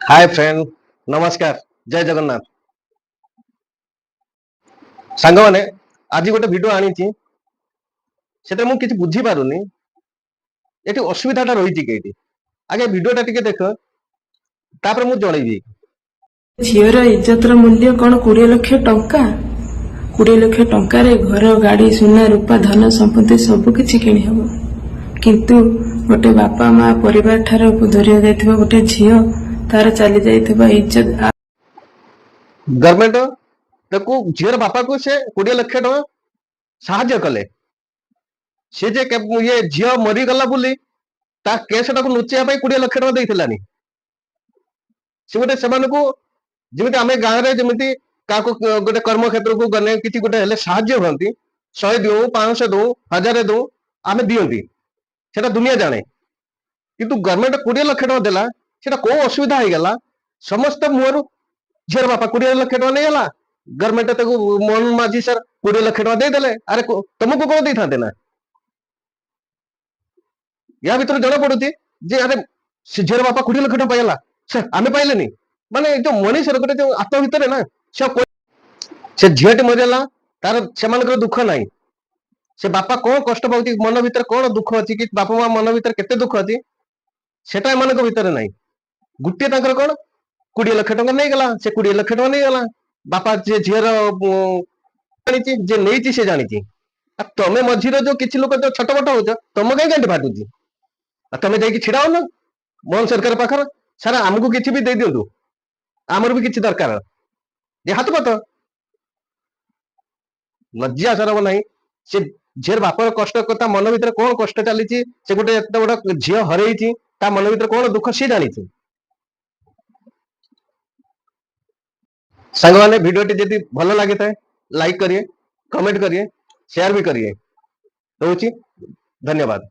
Hi friend, नमस्कार, जय जगन्नाथ। सांग मैंने आज गोटे भिड आनी से मुझे किसी बुझी पारुनी ये असुविधाटा रही कई आगे भिडटा टे देख तापर मुझे जनइबी। झीर इज्जतर मूल्य कौन 20 लाख टंका 20 लाख टंकार घर गाड़ी सुना रूपा धन संपत्ति सबकि किणी हम किंतु गोटे बापा माँ परिवार ठार दूरी जाइथिबा गोटे झील तार चली जाइथिबा इज्जत गवर्नमेंट ताको झीर बापा को से 20 लाख टका साहाय्य कले सी जे ये झील मरीगला बोली ता केसटा को लुचेया 20 लाख टका देइथिलानी से गोटे से जमी आम गाँव में जमी क्या गोटे कर्म क्षेत्र को गले कि गोटे हेल्ले साहाय्य हमें 100 दौ 500 दौ 1000 दौ आम दिंती से दुनिया जाने किंतु गवर्नमेंट 20 लाख टका देला से कौ असुविधा हो गला समस्त मुहर झीर बापा 20 लाख टका नहीं गला गवर्नमेंट मोहन माझी सर 20 लाख टका देदेले अरे तुमको कौन दे था ना या भर जना पड़ू जे अरे झीर बापा 20 लाख टका पाइला आम पाइले माने जो मनीषर गोटे जो आत्म भितर ना से झीटी मरीगला तार से दुख ना से बापा कौन कष्ट पाऊँ मन भर कौन दुख अच्छी कि बापा माँ मन भर केते दुख अच्छी सेटा एम भर ना गोटे कौन 20 लाख टका नहीं गला से 20 लाख टका नहीं गला बापा जे झीर जे नहीं से जानी तमें मझीर जो किसी लोग जो छट बट हो तुम कहीं गांधी फाटुची तुम जाकि छिड़ा हो ना मोहन सरकार पाखर सारा आमको किसी भी दे दिंतु आमर भी किसी दरकार ये हाथ पात लज्जा सरम ना से झीर बापर कष्ट कथा मन भर कौन कष्ट चली से गोटे एत बड़ा झी हरई मन भर कौन दुख सी जानी सांग मैंने भिडियो जदि भल लगी था लाइक करिए कमेंट करिए शेयर भी करिए रोची धन्यवाद।